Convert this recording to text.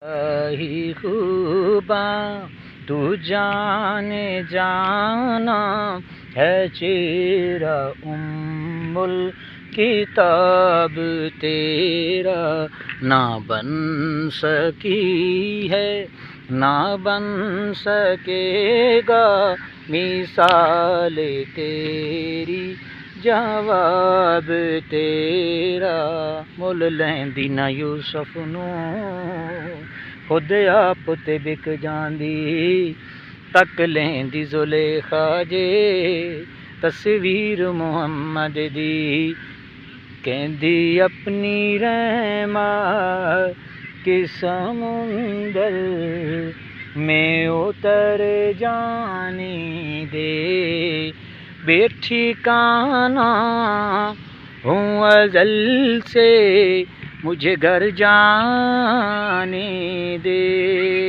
ही खूबा तू जाने जाना है चेहरा उम्मुल किताब तेरा ना बन सकी है ना बन सकेगा मिसाल तेरी जवाब तेरा मुल लैंदी ना यूसुफ नूं खुद आप ते बिक जांदी तक लेंदी जुलेखा जे तस्वीर मुहम्मद दी कहंदी अपनी रहमा कि समुंदर में उतर जाने दे बेठिकाना हूँ अज़ल से मुझे घर जाने दे।